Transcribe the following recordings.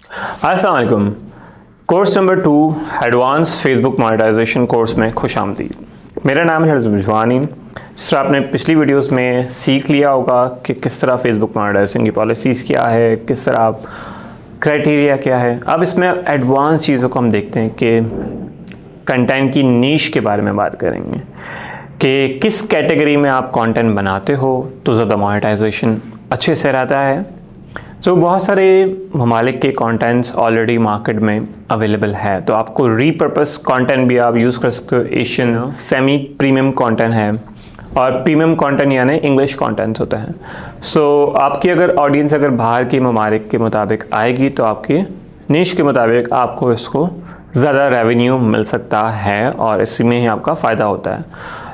अस्सलाम वालेकुम। Course number 2 advance Facebook monetisation course में खुश आमदीद। मेरा नाम है जुबानी। जिस तरह आपने पिछली वीडियोस में सीख लिया होगा कि किस तरह फेसबुक मोनेटाइजेशन की पॉलिसीज़ क्या है, किस तरह आप क्राइटेरिया क्या है। अब इसमें एडवांस चीज़ों को हम देखते हैं कि कंटेंट की नीश के बारे में बात करेंगे कि किस कैटेगरी में आप कंटेंट बनाते हो तो ज़्यादा मोनेटाइजेशन अच्छे से रहता है। तो बहुत सारे ममालिक के कंटेंट्स ऑलरेडी मार्केट में अवेलेबल है, तो आपको रीपर्पस कंटेंट भी आप यूज़ कर सकते हो। एशियन सेमी प्रीमियम कंटेंट है और प्रीमियम कंटेंट यानी इंग्लिश कंटेंट्स होता है। सो आपकी अगर ऑडियंस अगर बाहर के ममालिक के मुताबिक आएगी तो आपकी निश के मुताबिक आपको इसको ज़्यादा रेवेन्यू मिल सकता है और इसी में ही आपका फ़ायदा होता है।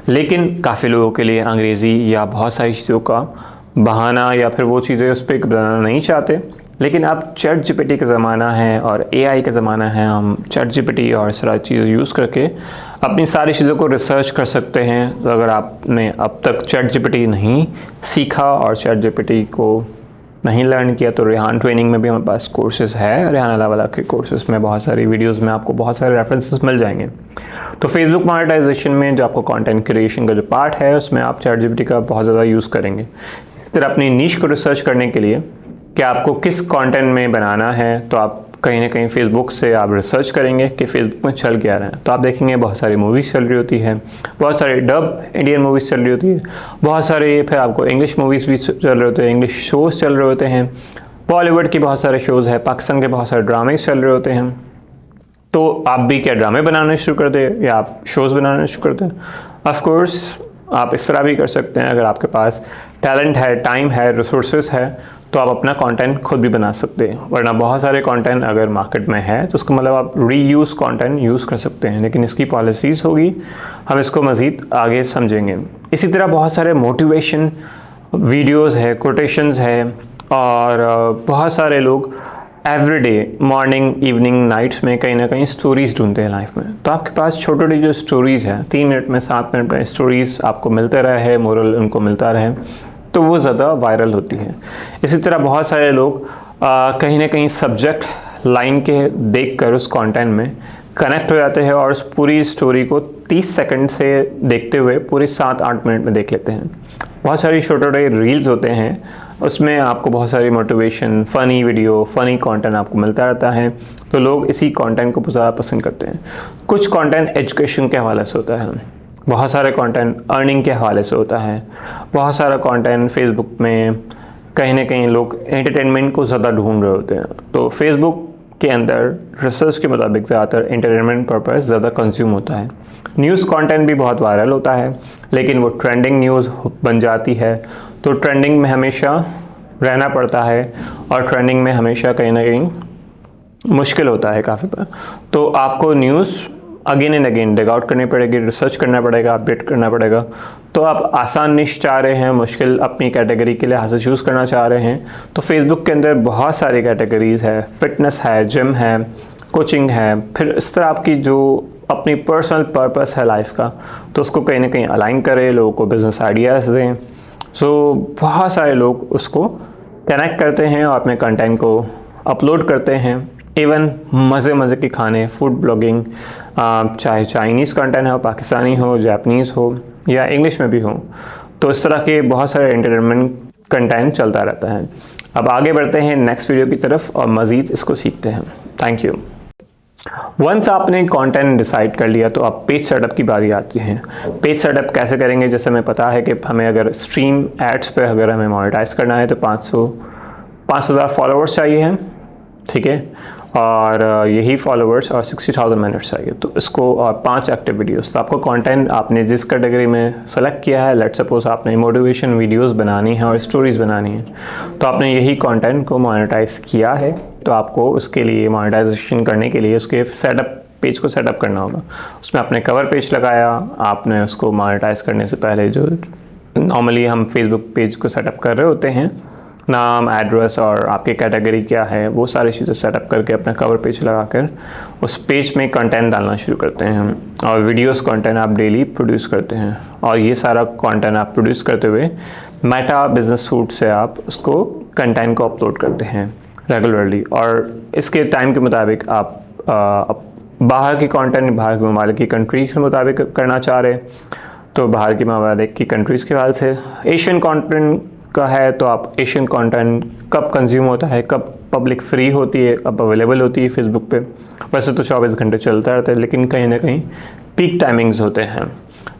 लेकिन काफ़ी लोगों के लिए अंग्रेज़ी या बहुत सारी चीज़ों का बहाना या फिर वो चीज़ें उस पर बनाना नहीं चाहते। लेकिन अब चैट जीपीटी का ज़माना है और एआई का ज़माना है। हम चैट जीपीटी और सारी चीज़ें यूज़ करके अपनी सारी चीज़ों को रिसर्च कर सकते हैं। तो अगर आपने अब तक चैट जीपीटी नहीं सीखा और चैट जीपीटी को नहीं लर्न किया तो रेहान ट्रेनिंग में भी हमारे पास कोर्सेज़ है। रेहान अलावाला के कोर्सेज़ में बहुत सारी वीडियोस में आपको बहुत सारे रेफरेंसेस मिल जाएंगे। तो फेसबुक मोनेटाइजेशन में जो आपको कंटेंट क्रिएशन का जो पार्ट है उसमें आप चैट जीपीटी का बहुत ज़्यादा यूज़ करेंगे। इसी तरह अपनी नीश को रिसर्च करने के लिए कि आपको किस कंटेंट में बनाना है तो आप कहीं ना कहीं फेसबुक से आप रिसर्च करेंगे कि फेसबुक में चल क्या रहा है। तो आप देखेंगे बहुत सारी मूवीज़ चल रही होती है, बहुत सारे डब इंडियन मूवीज़ चल रही होती है, बहुत सारे फिर आपको इंग्लिश मूवीज़ भी चल रहे होते हैं, इंग्लिश शोज़ चल रहे होते हैं, बॉलीवुड के बहुत सारे शोज़ हैं, पाकिस्तान के बहुत सारे ड्रामे चल रहे होते हैं। तो आप भी क्या ड्रामे बनाना शुरू कर दें या आप शोज़ बनाना शुरू कर दें। ऑफकोर्स आप इस तरह भी कर सकते हैं। अगर आपके पास टैलेंट है, टाइम है, रिसोर्सेज है तो आप अपना कंटेंट खुद भी बना सकते हैं। वरना बहुत सारे कंटेंट अगर मार्केट में है तो उसका मतलब आप रीयूज़ कंटेंट यूज़ कर सकते हैं। लेकिन इसकी पॉलिसीज़ होगी, हम इसको मज़ीद आगे समझेंगे। इसी तरह बहुत सारे मोटिवेशन वीडियोज़ है, कोटेशंस है और बहुत सारे लोग एवरीडे मॉर्निंग इवनिंग नाइट्स में कहीं ना कहीं स्टोरीज़ ढूंढते हैं लाइफ में। तो आपके पास छोटी छोटी जो स्टोरीज़ हैं 3 मिनट में 7 मिनट में स्टोरीज़ आपको मिलते रहे, मोरल उनको मिलता रहे तो वो ज़्यादा वायरल होती है। इसी तरह बहुत सारे लोग कहीं ना कहीं सब्जेक्ट लाइन के देख कर उस कंटेंट में कनेक्ट हो जाते हैं और उस पूरी स्टोरी को 30 सेकंड से देखते हुए पूरी 7-8 मिनट में देख लेते हैं। बहुत सारी छोटे छोटे रील्स होते हैं, उसमें आपको बहुत सारी motivation, funny video, funny content आपको मिलता रहता है। तो लोग इसी कंटेंट को ज़्यादा पसंद करते हैं। कुछ कंटेंट एजुकेशन के हवाले से होता है, बहुत सारे कंटेंट अर्निंग के हवाले से होता है, बहुत सारा कंटेंट फेसबुक में कहीं ना कहीं लोग एंटरटेनमेंट को ज़्यादा ढूंढ रहे होते हैं। तो फेसबुक के अंदर रिसर्च के मुताबिक ज़्यादातर एंटरटेनमेंट पर्पस ज़्यादा कंज्यूम होता है। न्यूज़ कंटेंट भी बहुत वायरल होता है लेकिन वो ट्रेंडिंग न्यूज़ बन जाती है। तो ट्रेंडिंग में हमेशा रहना पड़ता है और ट्रेंडिंग में हमेशा कहीं ना कहीं मुश्किल होता है काफ़ी पर। तो आपको news again and again dig out करनी पड़ेगी, रिसर्च करना पड़ेगा, अपडेट करना पड़ेगा। तो आप आसान निश चाह रहे हैं, मुश्किल अपनी कैटेगरी के लिहाज से चूज़ करना चाह रहे हैं तो फेसबुक के अंदर बहुत सारी कैटेगरीज़ है, फिटनेस है, जिम है, कोचिंग है, फिर इस तरह आपकी जो अपनी पर्सनल पर्पस है लाइफ का तो उसको कहीं ना कहीं अलाइन करें, लोगों को बिज़नेस आइडियाज़ दें। सो बहुत सारे लोग उसको कनेक्ट करते हैं और अपने कंटेंट को अपलोड करते हैं। इवन मज़े के खाने, फूड ब्लॉगिंग, चाहे चाइनीज़ कंटेंट हो, पाकिस्तानी हो, जापानीज़ हो या इंग्लिश में भी हो, तो इस तरह के बहुत सारे एंटरटेनमेंट कंटेंट चलता रहता है। अब आगे बढ़ते हैं नेक्स्ट वीडियो की तरफ और मज़ीद इसको सीखते हैं। Thank you. वंस आपने कंटेंट डिसाइड कर लिया तो अब पेज सेटअप की बारी आती है। पेज सेटअप कैसे करेंगे? जैसे हमें पता है कि हमें अगर स्ट्रीम एड्स पे अगर हमें मोनेटाइज करना है तो 500,000 फॉलोअर्स चाहिए हैं, ठीक है, और यही फॉलोअर्स और 60,000 मिनट्स चाहिए। तो इसको और 5 एक्टिव वीडियोस। तो आपको कंटेंट आपने जिस कैटेगरी में सेलेक्ट किया है, लेट्स सपोज आपने मोटिवेशन वीडियोस बनानी है और स्टोरीज़ बनानी है, तो आपने यही कंटेंट को मोनेटाइज किया है तो आपको उसके लिए मोनेटाइजेशन करने के लिए उसके सेटअप पेज को सेटअप करना होगा। उसमें आपने कवर पेज लगाया, आपने उसको मोनेटाइज करने से पहले जो नॉर्मली हम फेसबुक पेज को सेटअप कर रहे होते हैं, नाम, एड्रेस और आपकी कैटेगरी क्या है, वो सारी चीज़ें सेटअप करके अपना कवर पेज लगाकर उस पेज में कंटेंट डालना शुरू करते हैं हम। और वीडियोस कंटेंट आप डेली प्रोड्यूस करते हैं और ये सारा कंटेंट आप प्रोड्यूस करते हुए मेटा बिजनेस सूट से आप उसको कंटेंट को अपलोड करते हैं। रेगुलरली, और इसके टाइम के मुताबिक आप बाहर की कंटेंट बाहर के ममालिक की कंट्रीज के मुताबिक करना चाह रहे तो बाहर के ममालिक की कंट्रीज़ के हाल से। एशियन कंटेंट का है तो आप एशियन कंटेंट कब कंज्यूम होता है, कब पब्लिक फ्री होती है, कब अवेलेबल होती है फेसबुक पे। वैसे तो 24 घंटे चलता रहता है, लेकिन कहीं ना कहीं पीक टाइमिंग्स होते हैं।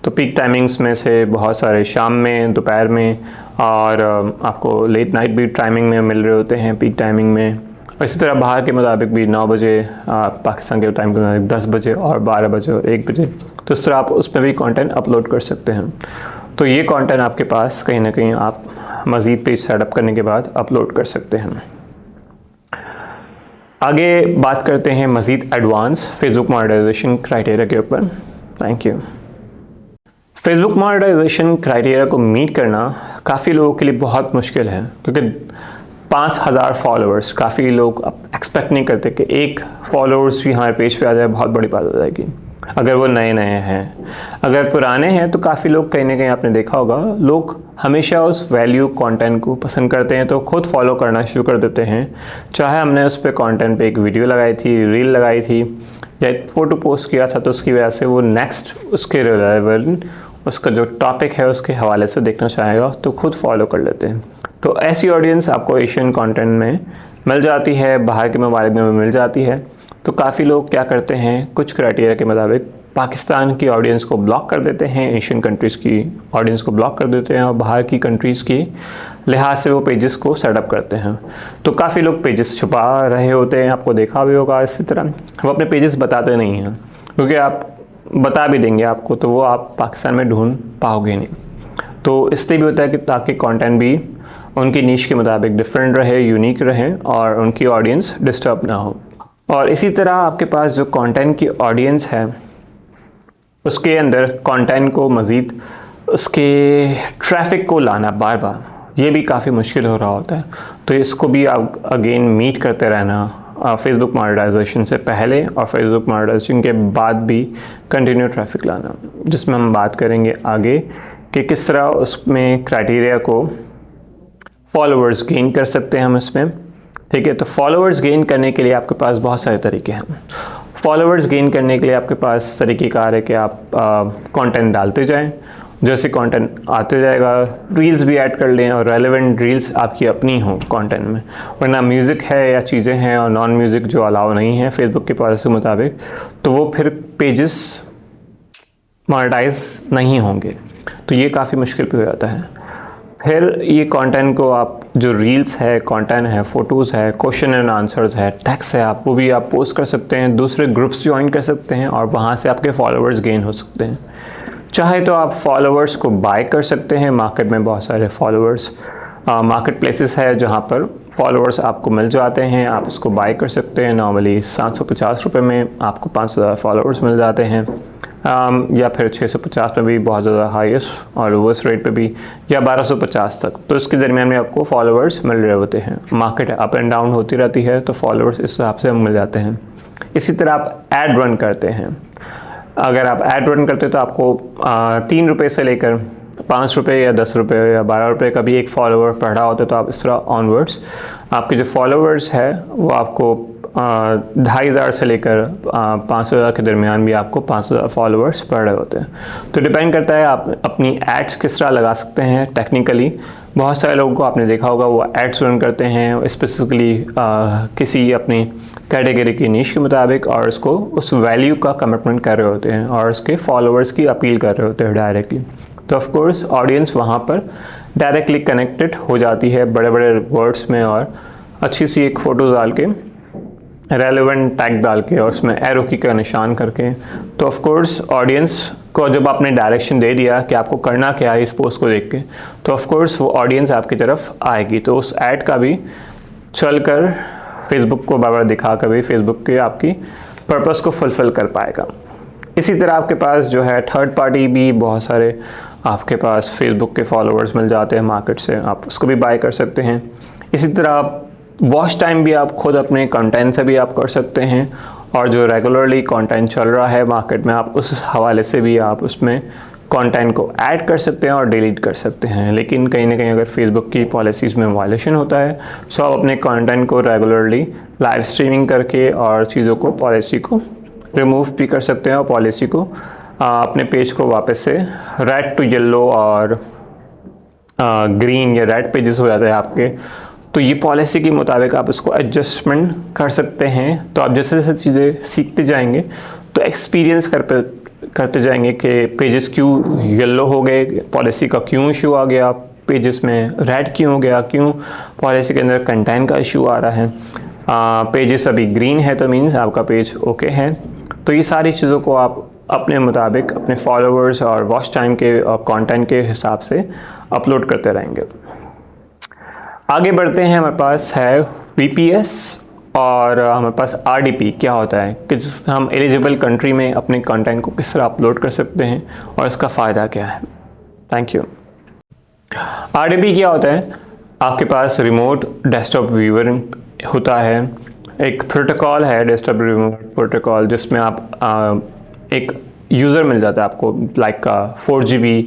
तो पीक टाइमिंग्स में से बहुत सारे शाम में, दोपहर में, और आपको लेट नाइट भी टाइमिंग में मिल रहे होते हैं पीक टाइमिंग में। इसी तरह बाहर के मुताबिक भी 9 बजे पाकिस्तान के टाइम के मुताबिक 10 बजे और 12 बजे और 1 बजे, तो इस तरह आप उसमें भी कंटेंट अपलोड कर सकते हैं। तो ये कंटेंट आपके पास कहीं ना कहीं आप मज़ीद पेज सेटअप करने के बाद अपलोड कर सकते हैं। आगे बात करते हैं मज़ीद एडवांस फेसबुक मोनेटाइजेशन क्राइटेरिया के ऊपर। Thank you. Facebook monetisation criteria को मीट करना काफ़ी लोगों के लिए बहुत मुश्किल है, क्योंकि 5000 फॉलोअर्स, काफ़ी लोग एक्सपेक्ट नहीं करते कि एक फॉलोअर्स भी हमारे पेज पे आ जाए, बहुत बड़ी बात हो जाएगी अगर वो नए नए हैं। अगर पुराने हैं तो काफ़ी लोग कहीं ना कहीं आपने देखा होगा, लोग हमेशा उस वैल्यू कंटेंट को पसंद करते हैं तो खुद फॉलो करना शुरू कर देते हैं। चाहे हमने उस पर कंटेंट पे एक वीडियो लगाई थी, रील लगाई थी या एक फ़ोटो पोस्ट किया था, तो उसकी वजह से वो नेक्स्ट उसके रिलेवेंट उसका जो टॉपिक है उसके हवाले से देखना चाहेगा तो खुद फॉलो कर लेते हैं। तो ऐसी ऑडियंस आपको एशियन कंटेंट में मिल जाती है, बाहर के ममालिक में मिल जाती है। तो काफ़ी लोग क्या करते हैं, कुछ क्राइटेरिया के मुताबिक पाकिस्तान की ऑडियंस को ब्लॉक कर देते हैं, एशियन कंट्रीज़ की ऑडियंस को ब्लॉक कर देते हैं, और बाहर की कंट्रीज़ की लिहाज से वो पेजेस को सेटअप करते हैं। तो काफ़ी लोग पेजेस छुपा रहे होते हैं, आपको देखा भी होगा। इसी तरह वो अपने पेजेस बताते नहीं हैं, क्योंकि आप बता भी देंगे आपको तो वो आप पाकिस्तान में ढूंढ पाओगे नहीं। तो इसलिए भी होता है कि ताकि कंटेंट भी उनकी नीश के मुताबिक डिफरेंट रहे, यूनिक रहे, और उनकी ऑडियंस डिस्टर्ब ना हो। और इसी तरह आपके पास जो कंटेंट की ऑडियंस है उसके अंदर कंटेंट को मज़ीद उसके ट्रैफिक को लाना बार बार, ये भी काफ़ी मुश्किल हो रहा होता है। तो इसको भी आप अगेन मीट करते रहना फेसबुक मोनेटाइजेशन से पहले और फेसबुक मोनेटाइजेशन के बाद भी कंटिन्यू ट्रैफिक लाना, जिसमें हम बात करेंगे आगे कि किस तरह उसमें क्राइटेरिया को फॉलोअर्स गेन कर सकते हैं हम इसमें। ठीक है, तो फॉलोअर्स गेन करने के लिए आपके पास बहुत सारे तरीके हैं। फॉलोअर्स गेन करने के लिए आपके पास तरीक़ेकार है कि आप कंटेंट डालते जाएं, जैसे कंटेंट आते जाएगा रील्स भी ऐड कर लें, और रेलेवेंट रील्स आपकी अपनी हों कंटेंट में। वरना म्यूज़िक है या चीज़ें हैं और नॉन म्यूज़िक जो अलाउ नहीं है फेसबुक की पॉलिसी के मुताबिक, तो वो फिर पेजेस मोनेटाइज नहीं होंगे। तो ये काफ़ी मुश्किल पे हो जाता है। फिर ये कंटेंट को आप जो रील्स है, कंटेंट है, फ़ोटोज़ है, क्वेश्चन एंड आंसर्स है, टेक्स्ट है, आप वो भी आप पोस्ट कर सकते हैं, दूसरे ग्रुप्स ज्वाइन कर सकते हैं, और वहाँ से आपके फॉलोअर्स गेन हो सकते हैं। चाहे तो आप फॉलोअर्स को बाय कर सकते हैं, मार्केट में बहुत सारे फॉलोअर्स मार्केट प्लेसेस है जहाँ पर फॉलोअर्स आपको मिल जाते हैं, आप इसको बाय कर सकते हैं। नॉर्मली 750 रुपये में आपको 5,000 फॉलोअर्स मिल जाते हैं, या फिर 650 में भी बहुत ज़्यादा हाईएस्ट और लोवेस्ट रेट पे भी, या 1250 तक। तो इसके दरमियान में आपको फॉलोअर्स मिल रहे होते हैं। मार्केट अप एंड डाउन होती रहती है, तो फॉलोअर्स इस हिसाब से मिल जाते हैं। इसी तरह आप ऐड रन करते हैं। अगर आप ऐड रन करते हैं तो आपको 3 रुपये से लेकर 5 रुपये या 10 रुपये या 12 रुपये का भी एक फॉलोअर पढ़ रहा होता है। तो आप इस तरह ऑनवर्ड्स आपके जो फॉलोअर्स है वो आपको 2,500 से लेकर 5,000 के दरमियान भी आपको 5,000 फॉलोअर्स पढ़ रहे होते हैं। तो डिपेंड करता है आप अपनी एड्स किस तरह लगा सकते हैं टेक्निकली। बहुत सारे लोगों को आपने देखा होगा वो एड्स रन करते हैं स्पेसिफिकली किसी अपनी कैटेगरी की नीश के मुताबिक, और उसको उस वैल्यू का कमिटमेंट कर रहे होते हैं और उसके फॉलोअर्स की अपील कर रहे होते हैं डायरेक्टली। तो ऑफ कोर्स ऑडियंस वहाँ पर डायरेक्टली कनेक्टेड हो जाती है बड़े बड़े वर्ड्स में, और अच्छी सी एक फ़ोटो डाल के, रेलेवेंट टैग डाल के, और उसमें एरो की का निशान करके। तो ऑफ कोर्स ऑडियंस को जब आपने डायरेक्शन दे दिया कि आपको करना क्या है इस पोस्ट को देख के, तो ऑफ कोर्स वो ऑडियंस आपकी तरफ आएगी। तो उस ऐड का भी चल कर फेसबुक को बार बार दिखा कर भी फेसबुक के आपकी पर्पस को फुलफ़िल कर पाएगा। इसी तरह आपके पास जो है थर्ड पार्टी भी बहुत सारे आपके पास फेसबुक के फॉलोअर्स मिल जाते हैं मार्केट से, आप उसको भी बाय कर सकते हैं। इसी तरह आप वॉच टाइम भी आप खुद अपने कंटेंट से भी आप कर सकते हैं, और जो रेगुलरली कंटेंट चल रहा है मार्केट में आप उस हवाले से भी आप उसमें कंटेंट को ऐड कर सकते हैं और डिलीट कर सकते हैं। लेकिन कहीं ना कहीं अगर फेसबुक की पॉलिसीज़ में वायलेशन होता है तो आप अपने कंटेंट को रेगुलरली लाइव स्ट्रीमिंग करके और चीज़ों को पॉलिसी को रिमूव भी कर सकते हैं और पॉलिसी को अपने पेज को वापस से रेड टू येलो और ग्रीन या रेड पेजेस हो जाते हैं आपके, तो ये पॉलिसी के मुताबिक आप इसको एडजस्टमेंट कर सकते हैं। तो आप जैसे जैसे चीज़ें सीखते जाएंगे तो एक्सपीरियंस करते जाएंगे कि पेजेस क्यों येलो हो गए, पॉलिसी का क्यों इशू आ गया, पेजेस में रेड क्यों हो गया, क्यों पॉलिसी के अंदर कंटेंट का इशू आ रहा है, पेजेस अभी ग्रीन है तो मीन्स आपका पेज ओके है। तो ये सारी चीज़ों को आप अपने मुताबिक अपने फॉलोअर्स और वॉच टाइम के और कंटेंट के हिसाब से अपलोड करते रहेंगे। आगे बढ़ते हैं, हमारे पास है VPS और हमारे पास RDP क्या होता है कि जिस हम एलिजिबल कंट्री में अपने कंटेंट को किस तरह अपलोड कर सकते हैं और इसका फ़ायदा क्या है। Thank you. RDP क्या होता है? आपके पास रिमोट डेस्कटॉप व्यूअर होता है, एक प्रोटोकॉल है डेस्कटॉप रिमोट प्रोटोकॉल जिसमें आप एक यूज़र मिल जाता है आपको, लाइक का 4GB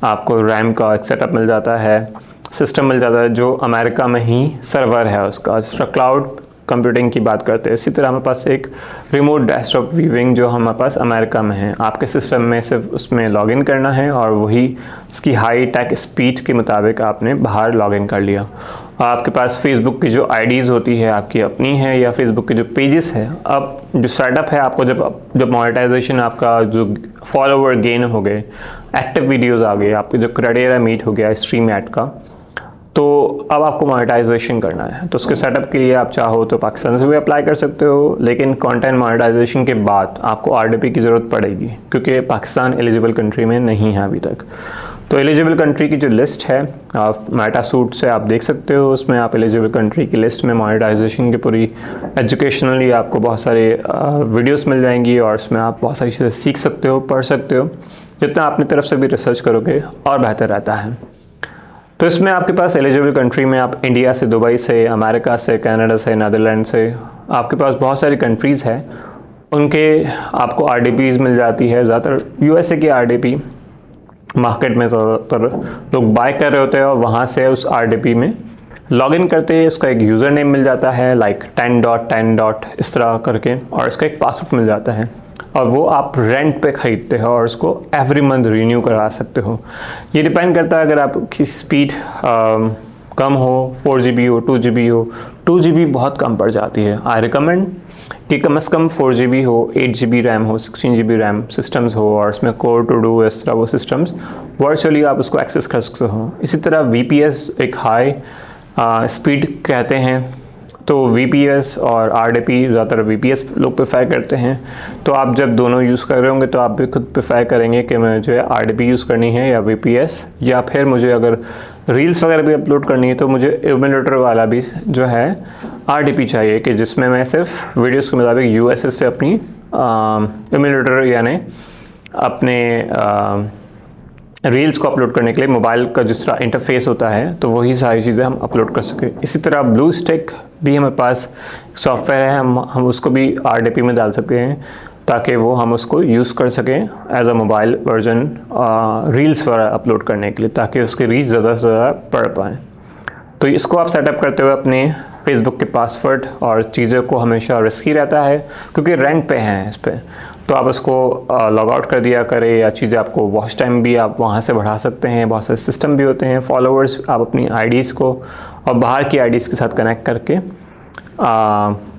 आपको रैम का एक सेटअप मिल जाता है, सिस्टम मिल जाता है जो अमेरिका में ही सर्वर है उसका क्लाउड कंप्यूटिंग की बात करते हैं। इसी तरह हमारे पास एक रिमोट डेस्कटॉप व्यूइंग जो हमारे पास अमेरिका में है, आपके सिस्टम में सिर्फ उसमें लॉगिन करना है और वही उसकी हाई टेक स्पीड के मुताबिक आपने बाहर लॉगिन कर लिया। और आपके पास फेसबुक की जो आईडीज़ होती है आपकी अपनी है या फेसबुक के जो पेजेस है, अब जो सेटअप है आपको जब मोनेटाइजेशन आपका जो फॉलोवर गेन हो गए, एक्टिव वीडियोज़ आ गए, आपके जो क्राइटेरिया मीट हो गया स्ट्रीम ऐड का, तो अब आपको मोनेटाइजेशन करना है। तो उसके सेटअप के लिए आप चाहो तो पाकिस्तान से भी अप्लाई कर सकते हो, लेकिन कंटेंट मोनेटाइजेशन के बाद आपको RDP की ज़रूरत पड़ेगी क्योंकि पाकिस्तान एलिजिबल कंट्री में नहीं है अभी तक। तो एलिजिबल कंट्री की जो लिस्ट है आप मेटासूट से आप देख सकते हो, उसमें आप एलिजिबल कंट्री की लिस्ट में मोनेटाइजेशन की पूरी एजुकेशनली आपको बहुत सारे वीडियोस मिल जाएंगी और उसमें आप बहुत सारी चीज़ें सीख सकते हो, पढ़ सकते हो। जितना अपनी तरफ से भी रिसर्च करोगे और बेहतर रहता है। तो इसमें आपके पास एलिजिबल कंट्री में आप इंडिया से, दुबई से, अमेरिका से, कनाडा से, नीदरलैंड से, आपके पास बहुत सारी कंट्रीज़ हैं, उनके आपको RDPs मिल जाती है। ज़्यादातर USA की RDP मार्केट में ज़्यादातर लोग बाय कर रहे होते हैं और वहाँ से उस RDP में लॉगिन करते हैं, उसका एक यूज़र नेम मिल जाता है लाइक 10.10. इस तरह करके, और इसका एक पासवर्ड मिल जाता है और वो आप रेंट पे ख़रीदते हो और उसको एवरी मंथ रीन्यू करा सकते हो। ये डिपेंड करता है अगर आपकी स्पीड कम हो, 4GB हो, 2GB हो। 2GB बहुत कम पड़ जाती है। आई रिकमेंड कि कम से कम 4GB हो, 8GB रैम हो, 16GB रैम सिस्टम्स हो और उसमें कोर टू डू इस तरह वो सिस्टम्स वर्चुअली आप उसको एक्सेस कर सकते हो। इसी तरह VPS एक हाई स्पीड कहते हैं, तो VPS और RDP ज़्यादातर VPS लोग प्रेफर करते हैं। तो आप जब दोनों यूज़ कर रहे होंगे तो आप भी खुद प्रेफर करेंगे कि मुझे RDP यूज़ करनी है या VPS, या फिर मुझे अगर रील्स वगैरह भी अपलोड करनी है तो मुझे एमुलेटर वाला भी जो है RDP चाहिए कि जिसमें मैं सिर्फ वीडियोस के मुताबिक USS से अपनी एमुलेटर यानी अपने रील्स को अपलोड करने के लिए मोबाइल का जिस तरह इंटरफेस होता है तो वही सारी चीज़ें हम अपलोड कर सकें। इसी तरह BlueStick भी हमारे पास सॉफ्टवेयर है, हम उसको भी RDP में डाल सकते हैं ताकि वो हम उसको यूज़ कर सकें as a mobile version reels वगैरह अपलोड करने के लिए, ताकि उसकी रीच ज़्यादा से ज़्यादा पढ़ पाएँ। तो इसको आप सेटअप करते हुए अपने फेसबुक के पासवर्ड और चीज़ों को हमेशा रिस्की रहता है क्योंकि रेंट पे हैं इस पर, तो आप उसको लॉग आउट कर दिया करें, या चीज़ें आपको वॉच टाइम भी आप वहाँ से बढ़ा सकते हैं। बहुत सारे सिस्टम भी होते हैं, फॉलोअर्स आप अपनी आईडीज़ को और बाहर की आईडीज़ के साथ कनेक्ट करके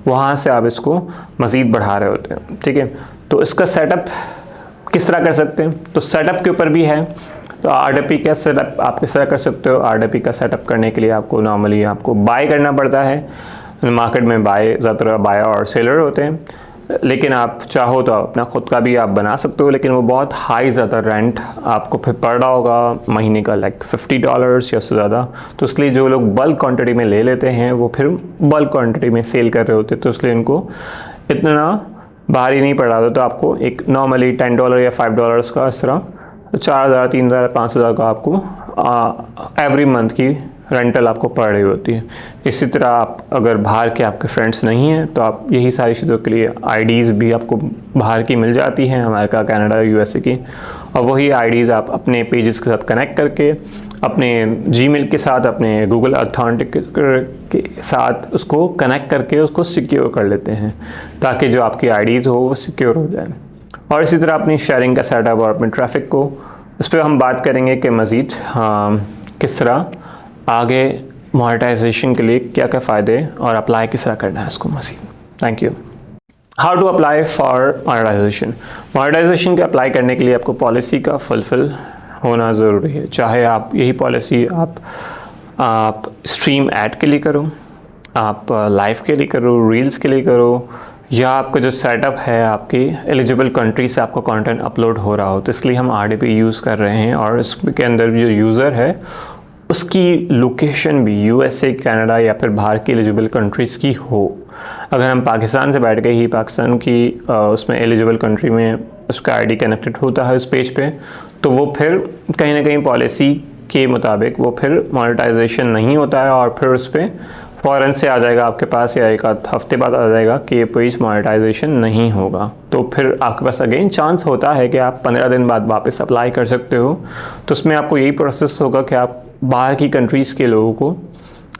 वहाँ से आप इसको मज़ीद बढ़ा रहे होते हैं। ठीक है, तो इसका सेटअप किस तरह कर सकते हैं, तो सेटअप के ऊपर भी है। तो RDP का सेटअप आप किस तरह कर सकते हो। RDP का सेटअप करने के लिए आपको नॉर्मली आपको बाय करना पड़ता है। मार्केट में ज़्यादातर बाय और सेलर होते हैं, लेकिन आप चाहो तो अपना खुद का भी आप बना सकते हो, लेकिन वो बहुत हाई ज़्यादा रेंट आपको फिर पड़ रहा होगा महीने का, लाइक $50 या उससे ज़्यादा। तो इसलिए जो लोग बल्क क्वांटिटी में ले लेते हैं वो फिर बल्क क्वांटिटी में सेल कर रहे होते हैं, तो इसलिए इनको इतना भारी नहीं पड़ रहा था। तो आपको एक नॉर्मली $10 या $5 का इस तरह 4,000, 3,000, 5,000 का आपको एवरी मंथ की रेंटल आपको पड़ रही होती है। इसी तरह आप अगर बाहर के आपके फ्रेंड्स नहीं हैं तो आप यही सारी चीज़ों के लिए आईडीज़ भी आपको बाहर की मिल जाती हैं, अमेरिका, कनाडा, यूएसए की, और वही आईडीज़ आप अपने पेजेस के साथ कनेक्ट करके अपने जीमेल के साथ, अपने गूगल ऑथेंटिकेटर के साथ उसको कनेक्ट करके उसको सिक्योर कर लेते हैं ताकि जो आपकी आईडीज़ हो वो सिक्योर हो जाए। और इसी तरह अपनी शेयरिंग का सेटअप और अपने ट्रैफिक को, इस पर हम बात करेंगे कि मज़ीद किस तरह आगे मोनेटाइजेशन के लिए क्या क्या फ़ायदे और अप्लाई किस तरह करना है इसको मज़ीद। Thank you. How to apply for monetisation. Monetisation के अप्लाई करने के लिए आपको पॉलिसी का फुलफिल होना ज़रूरी है। चाहे आप यही पॉलिसी आप स्ट्रीम ऐड के लिए करो, आप लाइव के लिए करो, रील्स के लिए करो, या आपका जो सेटअप है आपकी एलिजिबल कंट्री से आपका कंटेंट अपलोड हो रहा हो, तो इसलिए हम RDP यूज़ कर रहे हैं। और इसके अंदर जो यूज़र है उसकी लोकेशन भी USA, कनाडा या फिर बाहर की एलिजिबल कंट्रीज़ की हो। अगर हम पाकिस्तान से बैठ के ही पाकिस्तान की उसमें एलिजिबल कंट्री में उसका ID कनेक्टेड होता है उस पेज पे, तो वो फिर कहीं ना कहीं पॉलिसी के मुताबिक वो फिर मोनेटाइजेशन नहीं होता है और फिर उस पर फ़ौरन से आ जाएगा आपके पास, या एक हफ्ते बाद आ जाएगा कि ये पेज मोनेटाइजेशन नहीं होगा। तो फिर आपके पास अगेन चांस होता है कि आप 15 दिन बाद वापस अप्लाई कर सकते हो। तो उसमें आपको यही प्रोसेस होगा कि आप बाहर की कंट्रीज़ के लोगों को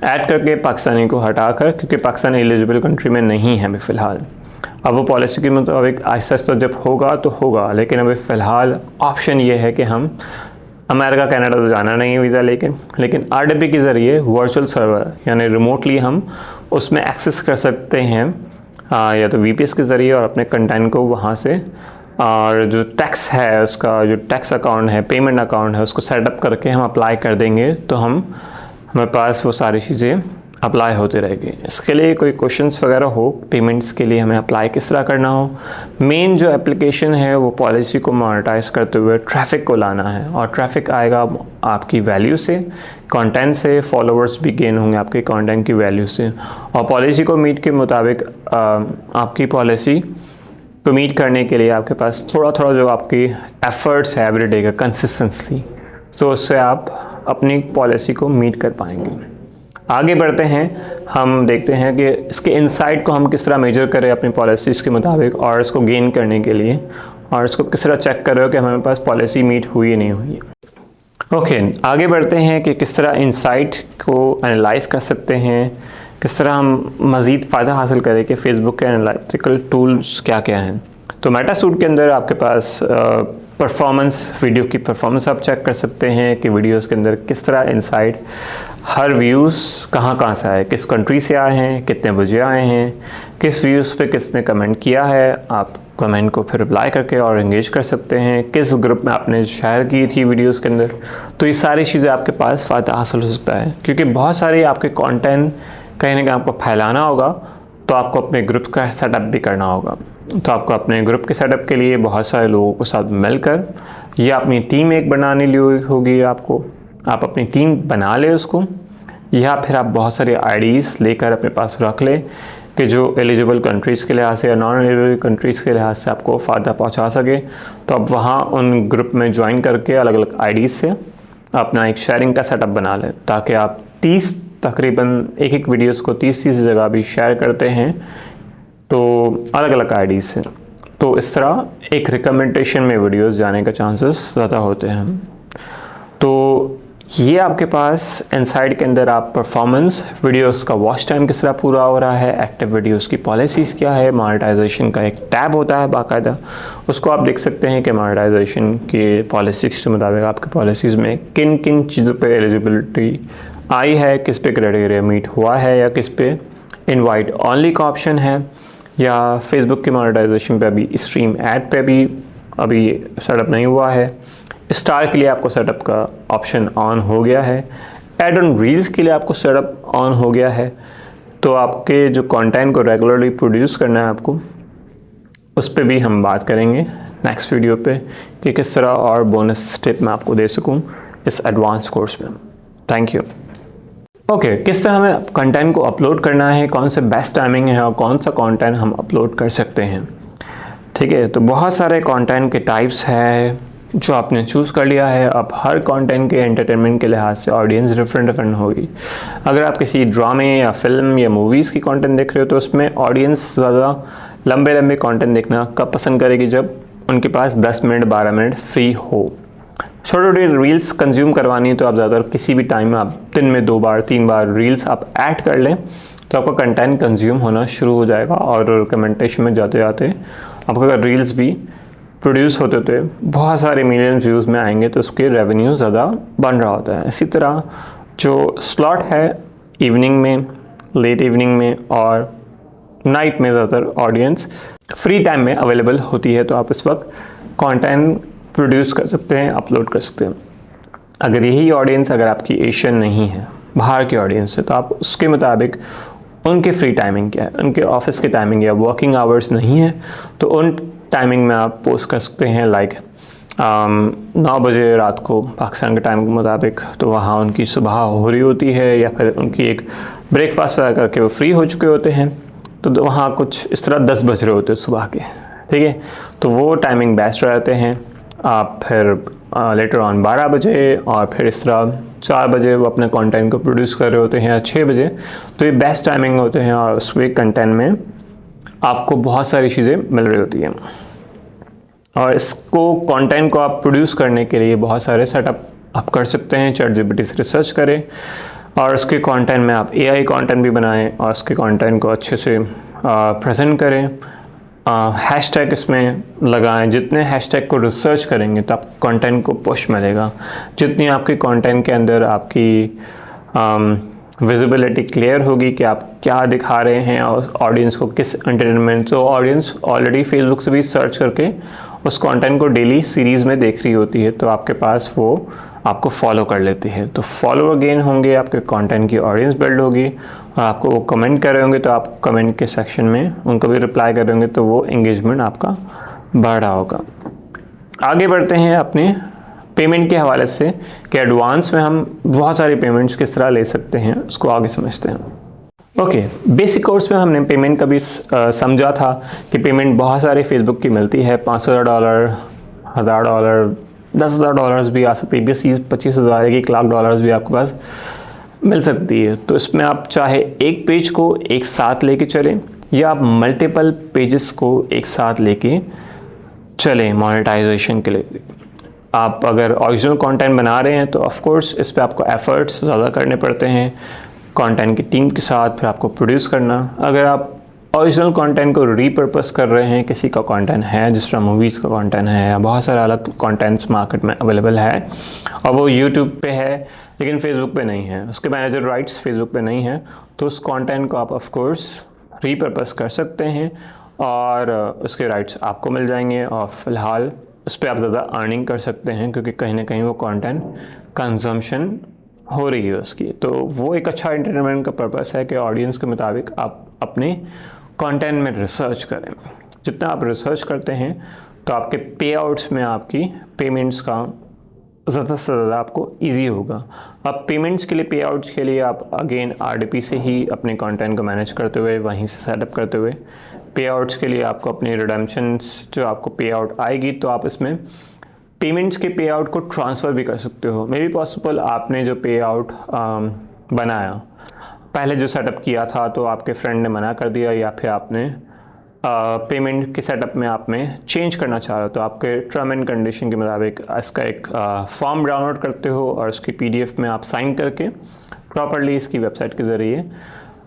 ऐड करके पाकिस्तानी को हटा कर, क्योंकि पाकिस्तान एलिजिबल कंट्री में नहीं है अभी फ़िलहाल। अब वो पॉलिसी के मुताबिक आहिस्ता आहिस्ता जब होगा तो होगा, लेकिन अभी फ़िलहाल ऑप्शन ये है कि हम अमेरिका, कनाडा तो जाना नहीं है वीज़ा, लेकिन RDP के ज़रिए वर्चुअल सर्वर यानी रिमोटली हम उसमें एक्सेस कर सकते हैं, या तो VPS के ज़रिए, और अपने कंटेंट को वहाँ से, और जो टैक्स है उसका जो टैक्स अकाउंट है, पेमेंट अकाउंट है, उसको सेटअप करके हम अप्लाई कर देंगे तो हमारे पास वो सारी चीज़ें अप्लाई होते रहेंगे। इसके लिए कोई क्वेश्चंस वगैरह हो, पेमेंट्स के लिए हमें अप्लाई किस तरह करना हो, मेन जो एप्लीकेशन है वो पॉलिसी को मोनेटाइज करते हुए ट्रैफिक को लाना है, और ट्रैफिक आएगा आपकी वैल्यू से, कंटेंट से, फॉलोअर्स भी गेन होंगे आपके कंटेंट की वैल्यू से। और पॉलिसी को मीट के मुताबिक आपकी पॉलिसी को मीट करने के लिए आपके पास थोड़ा थोड़ा जो आपकी एफर्ट्स है एवरीडे का कंसिस्टेंसी, तो उससे आप अपनी पॉलिसी को मीट कर पाएंगे। आगे बढ़ते हैं, हम देखते हैं कि इसके इनसाइट को हम किस तरह मेजर करें अपनी पॉलिसीज़ के मुताबिक, और इसको गेन करने के लिए, और इसको किस तरह चेक करें कि हमारे पास पॉलिसी मीट हुई या नहीं हुई। ओके, आगे बढ़ते हैं कि किस तरह इनसाइट को एनालाइज कर सकते हैं, किस तरह हम मज़ीद फ़ायदा हासिल करें कि फ़ेसबुक के एनालिटिकल टूल्स क्या क्या हैं। तो मेटासूट के अंदर आपके पास परफॉर्मेंस, वीडियो की परफॉर्मेंस आप चेक कर सकते हैं कि वीडियोस के अंदर किस तरह इनसाइट, हर व्यूज़ कहाँ से आए, किस कंट्री से आए हैं, कितने बजे आए हैं, किस व्यूज़ पे किसने कमेंट किया है। आप कमेंट को फिर रिप्लाई करके और एंगेज कर सकते हैं, किस ग्रुप में आपने शेयर की थी वीडियोस के अंदर। तो ये सारी चीज़ें आपके पास फ़ायदा हासिल हो सकता है, क्योंकि बहुत सारे आपके कंटेंट कहीं ना कहीं आपको फैलाना होगा, तो आपको अपने ग्रुप का सेटअप भी करना होगा। तो आपको अपने ग्रुप के सेटअप के लिए बहुत सारे लोगों को साथ मिलकर, या अपनी टीम एक बनाने ली होगी आपको, आप अपनी टीम बना ले उसको, या फिर आप बहुत सारे आईडीज़ लेकर अपने पास रख ले कि जो एलिजिबल कंट्रीज़ के लिहाज से या नॉन एलिजिबल कंट्रीज़ के लिहाज से आपको फ़ायदा पहुंचा सके। तो आप वहाँ उन ग्रुप में ज्वाइन करके अलग अलग आईडीज़ से अपना एक शेयरिंग का सेटअप बना लें, ताकि आप तकरीबन एक वीडियोस को 30 जगह भी शेयर करते हैं, तो अलग अलग आईडी से, तो इस तरह एक रिकमेंडेशन में वीडियोस जाने का चांसेस ज़्यादा होते हैं। तो ये आपके पास इनसाइड के अंदर आप परफॉर्मेंस, वीडियोस का वॉच टाइम किस तरह पूरा हो रहा है, एक्टिव वीडियोस की पॉलिसीज़ क्या है, मोनेटाइजेशन का एक टैब होता है बाकायदा, उसको आप देख सकते हैं कि मोनेटाइजेशन की पॉलिसीज़ के मुताबिक आपकी पॉलिसीज़ में किन किन चीज़ों पे एलिजिबिलिटी आई है, किस पे क्राइटेरिया मीट हुआ है, या किस पे इनवाइट ऑनली का ऑप्शन है, या फेसबुक के मोनेटाइजेशन पे अभी स्ट्रीम ऐड पे भी अभी सेटअप नहीं हुआ है। स्टार के लिए आपको सेटअप का ऑप्शन ऑन हो गया है, ऐड ऑन रील्स के लिए आपको सेटअप ऑन हो गया है। तो आपके जो कंटेंट को रेगुलरली प्रोड्यूस करना है आपको, उस पर भी हम बात करेंगे नेक्स्ट वीडियो पे कि किस तरह और बोनस टिप मैं आपको दे सकूं इस एडवांस कोर्स में। Thank you. ओके, किस तरह हमें कंटेंट को अपलोड करना है, कौन से बेस्ट टाइमिंग है और कौन सा कंटेंट हम अपलोड कर सकते हैं। ठीक है, तो बहुत सारे कंटेंट के टाइप्स है, जो आपने चूज़ कर लिया है, अब हर कंटेंट के एंटरटेनमेंट के लिहाज से ऑडियंस डिफरेंट होगी। अगर आप किसी ड्रामे या फिल्म या मूवीज़ की कंटेंट देख रहे हो तो उसमें ऑडियंस ज़्यादा लंबे कंटेंट देखना कब पसंद करेगी, जब उनके पास 10 मिनट 12 मिनट फ्री हो। छोटे रील्स कंज्यूम करवानी है तो आप ज़्यादातर किसी भी टाइम में, आप दिन में 2 बार 3 बार रील्स आप ऐड कर लें तो आपका कंटेंट कंज्यूम होना शुरू हो जाएगा, और रिकमेंडेशन में जाते जाते आपका अगर रील्स भी प्रोड्यूस होते थे बहुत सारे मिलियन व्यूज़ में आएंगे तो उसके रेवेन्यू ज़्यादा बन रहा होता है। इसी तरह जो स्लॉट है इवनिंग में, लेट इवनिंग में और नाइट में ज़्यादातर ऑडियंस फ्री टाइम में अवेलेबल होती है, तो आप इस वक्त कंटेंट प्रोड्यूस कर सकते हैं, अपलोड कर सकते हैं। अगर यही ऑडियंस अगर आपकी एशियन नहीं है, बाहर की ऑडियंस है, तो आप उसके मुताबिक उनके फ्री टाइमिंग क्या है, उनके ऑफिस की टाइमिंग या वर्किंग आवर्स नहीं है तो उन टाइमिंग में आप पोस्ट कर सकते हैं, लाइक 9 बजे रात को पाकिस्तान के टाइम के मुताबिक, तो वहाँ उनकी सुबह हो रही होती है या फिर उनकी एक ब्रेकफास्ट वगैरह करके वो फ्री हो चुके होते हैं, तो वहाँ कुछ इस तरह 10 बज रहे होते हैं सुबह के, ठीक है। तो वो टाइमिंग बेस्ट रहते हैं। आप फिर लेटर ऑन 12 बजे और फिर इस तरह 4 बजे वो अपने कंटेंट को प्रोड्यूस कर रहे होते हैं या 6 बजे, तो ये बेस्ट टाइमिंग होते हैं और उसके कंटेंट में आपको बहुत सारी चीज़ें मिल रही होती हैं। और इसको कंटेंट को आप प्रोड्यूस करने के लिए बहुत सारे सेटअप आप कर सकते हैं। ChatGPT से रिसर्च करें और उसके कंटेंट में आप AI कंटेंट भी बनाएं और उसके कंटेंट को अच्छे से प्रेजेंट करें। हैशटैग इसमें लगाएं, जितने हैशटैग को रिसर्च करेंगे तो आपको कंटेंट को पुश मिलेगा। जितनी आपके कंटेंट के अंदर आपकी विजिबिलिटी क्लियर होगी कि आप क्या दिखा रहे हैं और ऑडियंस को किस एंटरटेनमेंट, तो ऑडियंस ऑलरेडी फेसबुक से भी सर्च करके उस कंटेंट को डेली सीरीज़ में देख रही होती है, तो आपके पास वो आपको फॉलो कर लेती है, तो फॉलोअर गेन होंगे, आपके कंटेंट की ऑडियंस बिल्ड होगी और आपको वो कमेंट कर रहे होंगे तो आप कमेंट के सेक्शन में उनको भी रिप्लाई कर रहे होंगे, तो वो एंगेजमेंट आपका बढ़ रहा होगा। आगे बढ़ते हैं अपने पेमेंट के हवाले से कि एडवांस में हम बहुत सारी पेमेंट्स किस तरह ले सकते हैं, उसको आगे समझते हैं। ओके, बेसिक कोर्स में हमने पेमेंट का भी समझा था कि पेमेंट बहुत सारे फेसबुक की मिलती है, $5,000, $1,000, $10,000 भी आ सकती है, 20-25,000, $1,00,000 भी आपके पास मिल सकती है। तो इसमें आप चाहे एक पेज को एक साथ लेके चलें या आप मल्टीपल पेजेस को एक साथ लेके चलें मोनेटाइजेशन के लिए। आप अगर ओरिजिनल कंटेंट बना रहे हैं तो ऑफ कोर्स इस पे आपको एफर्ट्स ज़्यादा करने पड़ते हैं कंटेंट की टीम के साथ, फिर आपको प्रोड्यूस करना। अगर आप ओरिजिनल कंटेंट को रीपर्पस कर रहे हैं, किसी का कंटेंट है जिस तरह मूवीज़ का कंटेंट है या बहुत सारे अलग कंटेंट्स मार्केट में अवेलेबल है और वो यूट्यूब पे है लेकिन फेसबुक पे नहीं है, उसके मैनेजर राइट्स फेसबुक पे नहीं है, तो उस कंटेंट को आप ऑफ कोर्स रीपर्पस कर सकते हैं और उसके राइट्स आपको मिल जाएंगे और फ़िलहाल उस पर आप ज़्यादा अर्निंग कर सकते हैं क्योंकि कहीं ना कहीं वो कंटेंट कंजम्पशन हो रही है उसकी। तो वो एक अच्छा एंटरटेनमेंट का पर्पस है कि ऑडियंस के मुताबिक आप अपने कंटेंट में रिसर्च करें। जितना आप रिसर्च करते हैं तो आपके पे आउट्स में आपकी पेमेंट्स का ज़्यादा से ज़्यादा आपको इजी होगा। अब पेमेंट्स के लिए, पे आउट्स के लिए आप अगेन RDP से ही अपने कंटेंट को मैनेज करते हुए, वहीं से सेटअप करते हुए, पे आउट्स के लिए आपको अपनी रिडेम्पशंस जो आपको पे आउट आएगी तो आप इसमें पेमेंट्स के पे आउट को ट्रांसफ़र भी कर सकते हो। मे बी पॉसिबल आपने जो पे आउट बनाया, पहले जो सेटअप किया था तो आपके फ्रेंड ने मना कर दिया या फिर आपने पेमेंट के सेटअप में आप में चेंज करना चाह रहे हो, तो आपके टर्म एंड कंडीशन के मुताबिक इसका एक फॉर्म डाउनलोड करते हो और उसकी PDF में आप साइन करके प्रॉपरली इसकी वेबसाइट के ज़रिए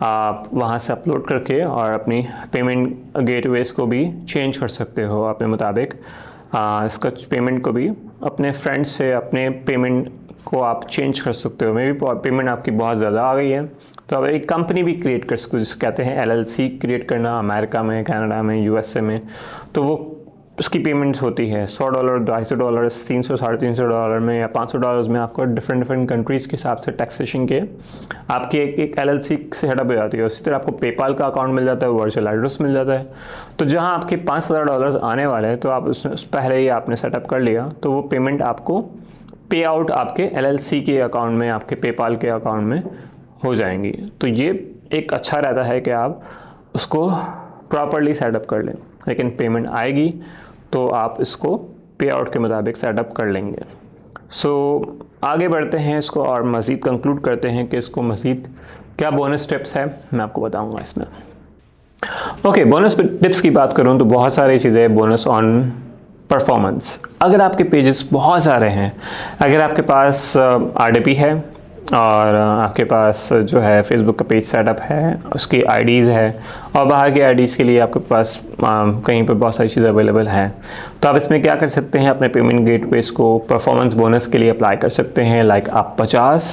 आप वहाँ से अपलोड करके और अपनी पेमेंट गेटवेज को भी चेंज कर सकते हो अपने मुताबिक। इसका पेमेंट को भी अपने फ्रेंड्स से अपने पेमेंट को आप चेंज कर सकते हो। मे बी पेमेंट आपकी बहुत ज़्यादा आ गई है तो आप एक कंपनी भी क्रिएट कर सकते हो, जिसे कहते हैं LLC क्रिएट करना, अमेरिका में, कनाडा में, USA में। तो वो उसकी पेमेंट्स होती है $100, $250, $300, $350 में या $500 में। आपको डिफरेंट कंट्रीज़ के हिसाब से टैक्सेशन के आपकी एक LLC सेटअप हो जाती है। उसी तरह आपको पेपाल का अकाउंट मिल जाता है, वर्चुअल एड्रेस मिल जाता है। तो जहाँ आपके $5,000 आने वाले हैं तो आप उसमें पहले ही आपने सेटअप कर लिया तो वो पेमेंट आपको पे आउट आपके LLC के अकाउंट में, आपके पेपाल के अकाउंट में हो जाएंगी। तो ये एक अच्छा रहता है कि आप उसको प्रॉपरली सेटअप कर लें, लेकिन पेमेंट आएगी तो आप इसको पे आउट के मुताबिक सेटअप कर लेंगे। सो आगे बढ़ते हैं इसको और मज़ीद कंक्लूड करते हैं कि इसको मज़ीद क्या बोनस टिप्स है मैं आपको बताऊंगा इसमें। ओके, बोनस टिप्स की बात करूं तो बहुत सारी चीज़ें बोनस ऑन परफॉर्मेंस। अगर आपके पेजेस बहुत सारे हैं, अगर आपके पास RDP है और आपके पास जो है फेसबुक का पेज सेटअप है, उसकी आईडीज़ है और बाहर की आईडीज़ के लिए आपके पास कहीं पर बहुत सारी चीज़ें अवेलेबल हैं, तो आप इसमें क्या कर सकते हैं, अपने पेमेंट गेटवेज को परफॉर्मेंस बोनस के लिए अप्लाई कर सकते हैं। लाइक आप 50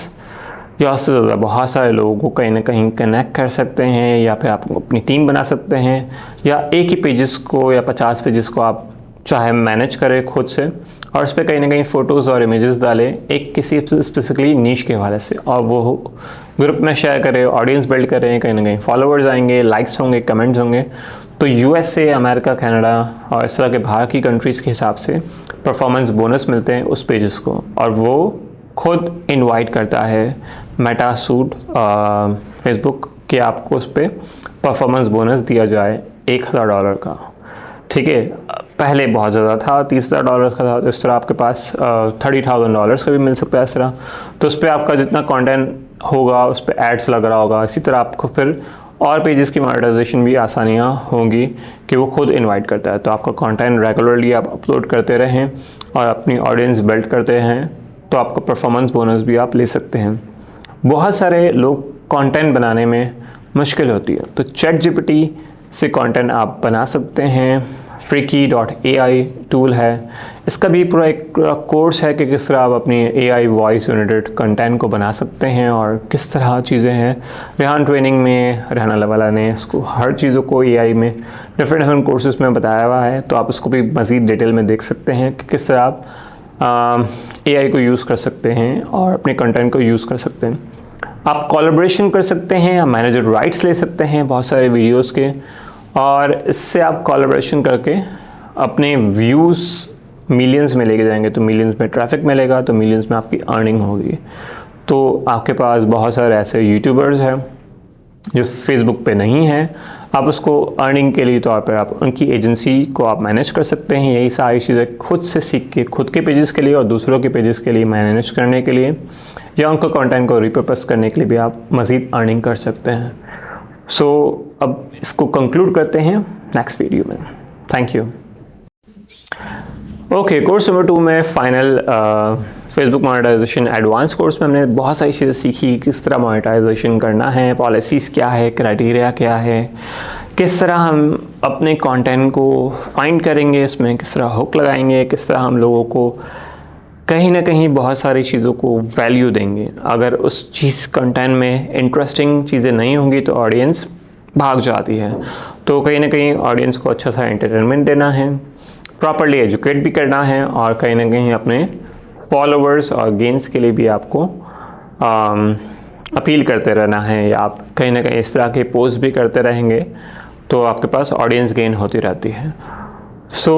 या उससे ज़्यादा बहुत सारे लोगों को कहीं ना कहीं कनेक्ट कर सकते हैं, या फिर आप अपनी टीम बना सकते हैं, या एक ही पेजेस को या 50 पेजेस को आप चाहे मैनेज करें खुद से और उस पर कहीं ना कहीं फ़ोटोज़ और इमेजेस डालें एक किसी स्पेसिफिकली नीश के हवाले से, और वो ग्रुप में शेयर करें, ऑडियंस बिल्ड करें, कहीं ना कहीं फॉलोअर्स आएंगे, लाइक्स होंगे, कमेंट्स होंगे। तो USA, अमेरिका, कनाडा और इस तरह के बाहर की कंट्रीज़ के हिसाब से परफॉर्मेंस बोनस मिलते हैं उस पेजेस को, और वो खुद इनवाइट करता है मेटासूट फेसबुक कि आपको उस पर परफॉर्मेंस बोनस दिया जाए $1000 का। ठीक है, पहले बहुत ज़्यादा था, $30,000 का था, तो इस तरह आपके पास $30,000 का भी मिल सकता है इस तरह। तो उस पर आपका जितना कंटेंट होगा उस पर एड्स लग रहा होगा, इसी तरह आपको फिर और पेजेस की मोनेटाइजेशन भी आसानियाँ होंगी कि वो खुद इनवाइट करता है। तो आपका कंटेंट रेगुलरली आप अपलोड करते रहें और अपनी ऑडियंस बिल्ड करते हैं, तो आपका परफॉर्मेंस बोनस भी आप ले सकते हैं। बहुत सारे लोग कंटेंट बनाने में मुश्किल होती है, तो ChatGPT से कंटेंट आप बना सकते हैं। Freaky.ai टूल है, इसका भी पूरा एक कोर्स है कि किस तरह आप अपनी AI वॉइस जनरेटेड कंटेंट को बना सकते हैं और किस तरह चीज़ें हैं। रेहान ट्रेनिंग में रेहान वाला ने इसको हर चीज़ों को AI में डिफरेंट कोर्सेज में बताया हुआ है, तो आप उसको भी मज़ीद डिटेल में देख सकते हैं कि किस तरह आप AI को यूज़ कर सकते हैं और अपने कंटेंट को यूज़ कर सकते हैं। आप कोलैबोरेशन कर सकते हैं, आप मैनेजर राइट्स ले सकते हैं बहुत सारे वीडियोस के, और इससे आप कोलैबोरेशन करके अपने व्यूज़ मिलियंस में लेके जाएंगे, तो मिलियंस में ट्रैफिक मिलेगा, तो मिलियंस में आपकी अर्निंग होगी। तो आपके पास बहुत सारे ऐसे यूट्यूबर्स हैं जो फेसबुक पे नहीं हैं, आप उसको अर्निंग के लिए तौर पर आप उनकी एजेंसी को आप मैनेज कर सकते हैं। यही सारी चीज़ें खुद से सीख के खुद के पेजेस के लिए और दूसरों के पेजेस के लिए मैनेज करने के लिए या उनको कंटेंट को रिपर्पस करने के लिए भी आप मज़ीद अर्निंग कर सकते हैं। सो अब इसको कंक्लूड करते हैं नेक्स्ट वीडियो में। Thank you. Okay, course number 2 में final Facebook monetisation advance course में हमने बहुत सारी चीज़ें सीखी, किस तरह मोनेटाइजेशन करना है, पॉलिसीज़ क्या है, क्राइटेरिया क्या है, किस तरह हम अपने कंटेंट को फाइंड करेंगे, इसमें किस तरह हुक लगाएंगे, किस तरह हम लोगों को कहीं ना कहीं बहुत सारी चीज़ों को वैल्यू देंगे। अगर उस चीज़ कंटेंट में इंटरेस्टिंग चीज़ें नहीं होंगी तो ऑडियंस भाग जाती है। तो कहीं ना कहीं ऑडियंस को अच्छा सा एंटरटेनमेंट देना है, प्रॉपरली एजुकेट भी करना है, और कहीं ना कहीं अपने फॉलोअर्स और गेंस के लिए भी आपको अपील करते रहना है, या आप कहीं ना कहीं इस तरह के पोस्ट भी करते रहेंगे तो आपके पास ऑडियंस गेन होती रहती है। सो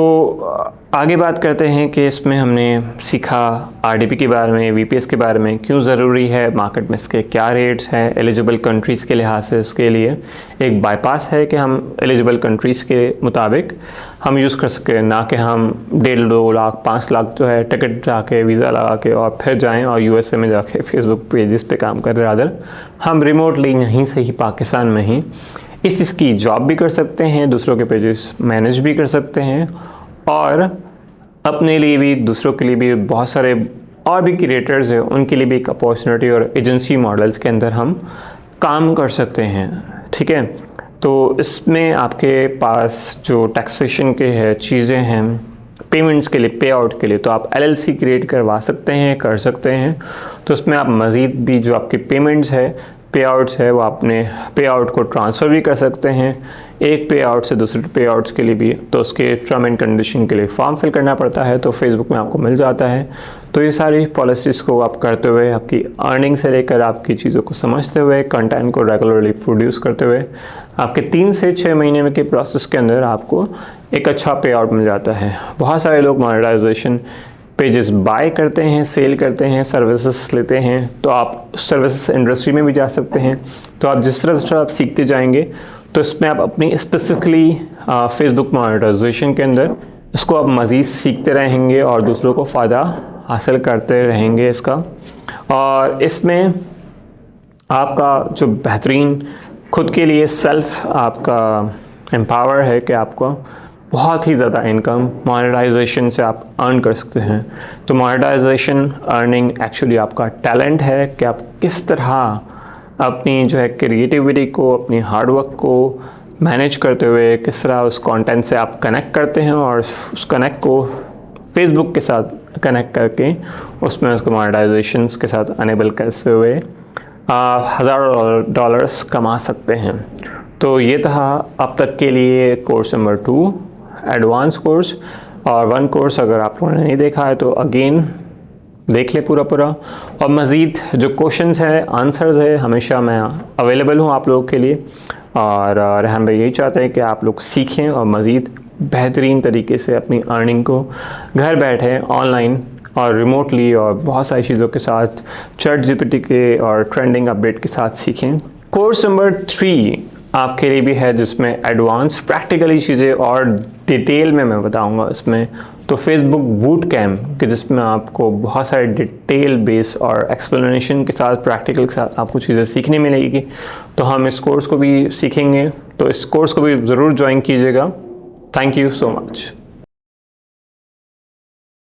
आगे बात करते हैं कि इसमें हमने सीखा RDP के बारे में, VPS के बारे में, क्यों ज़रूरी है, मार्केट में इसके क्या रेट्स हैं, एलिजिबल कंट्रीज़ के लिहाज से इसके लिए एक बाईपास है कि हम एलिजिबल कंट्रीज़ के मुताबिक हम यूज़ कर सकें, ना कि हम 1.5, 2 लाख, 5 लाख जो है टिकट जाके वीज़ा लगा के और फिर जाएं और USA में जाके फेसबुक पेजेस पे काम करें। रादर हम रिमोटली यहीं से ही पाकिस्तान में ही इस चीज़ की जॉब भी कर सकते हैं, दूसरों के पेजेस मैनेज भी कर सकते हैं, और अपने लिए भी दूसरों के लिए भी बहुत सारे और भी क्रिएटर्स हैं उनके लिए भी एक अपॉर्चुनिटी और एजेंसी मॉडल्स के अंदर हम काम कर सकते हैं। ठीक है, तो इसमें आपके पास जो टैक्सेशन के है चीज़ें हैं, पेमेंट्स के लिए, पे आउट के लिए, तो आप LLC क्रिएट करवा सकते हैं, कर सकते हैं। तो उसमें आप मज़ीद भी जो आपकी पेमेंट्स है, पे आउट्स है, वो अपने पे आउट को ट्रांसफ़र भी कर सकते हैं एक पे आउट से दूसरे पे आउट्स के लिए भी। तो उसके टर्म एंड कंडीशन के लिए फॉर्म फिल करना पड़ता है, तो फेसबुक में आपको मिल जाता है। तो ये सारी पॉलिसीज़ को आप करते हुए, आपकी अर्निंग से लेकर आपकी चीज़ों को समझते हुए, कंटेंट को रेगुलरली प्रोड्यूस करते हुए, आपके 3 से 6 महीने में के प्रोसेस के अंदर आपको एक अच्छा पे आउट मिल जाता है। बहुत सारे लोग मोनेटाइजेशन पेजेस बाय करते हैं, सेल करते हैं, सर्विसेज लेते हैं, तो आप सर्विसेज इंडस्ट्री में भी जा सकते हैं। तो आप जिस तरह आप सीखते जाएंगे तो इसमें आप अपनी स्पेसिफिकली फेसबुक मोनेटाइजेशन के अंदर इसको आप मज़ीद सीखते रहेंगे और दूसरों को फ़ायदा हासिल करते रहेंगे इसका। और इसमें आपका जो बेहतरीन खुद के लिए सेल्फ आपका एम्पावर है कि आपको बहुत ही ज़्यादा इनकम मोनेटाइजेशन से आप अर्न कर सकते हैं। तो मोनेटाइजेशन अर्निंग एक्चुअली आपका टैलेंट है कि आप किस तरह अपनी जो है क्रिएटिविटी को, अपनी हार्डवर्क को मैनेज करते हुए किस तरह उस कंटेंट से आप कनेक्ट करते हैं और उस कनेक्ट को फेसबुक के साथ कनेक्ट करके उसमें उसको मोनेटाइजेशन के साथ अनेबल करते हुए हज़ारों डॉलर्स कमा सकते हैं। तो ये था अब तक के लिए कोर्स नंबर 2 एडवांस कोर्स। और 1 कोर्स अगर आप लोगों ने नहीं देखा है तो अगेन देख ले पूरा। और मज़ीद जो क्वेश्चंस है, आंसर्स है, हमेशा मैं अवेलेबल हूँ आप लोगों के लिए। और रहम भाई यही चाहते हैं कि आप लोग सीखें और मज़ीद बेहतरीन तरीके से अपनी अर्निंग को घर बैठे ऑनलाइन और रिमोटली और बहुत सारी चीज़ों के साथ ChatGPT के और ट्रेंडिंग अपडेट के साथ सीखें। कोर्स नंबर 3 आपके लिए भी है जिसमें एडवांस प्रैक्टिकली चीज़ें और डिटेल में मैं बताऊंगा इसमें। तो फेसबुक बूट कैम्प कि जिसमें आपको बहुत सारे डिटेल बेस और एक्सप्लेनेशन के साथ, प्रैक्टिकल के साथ आपको चीज़ें सीखने मिलेगी। तो हम इस कोर्स को भी सीखेंगे, तो इस कोर्स को भी ज़रूर ज्वाइन कीजिएगा। Thank you so much.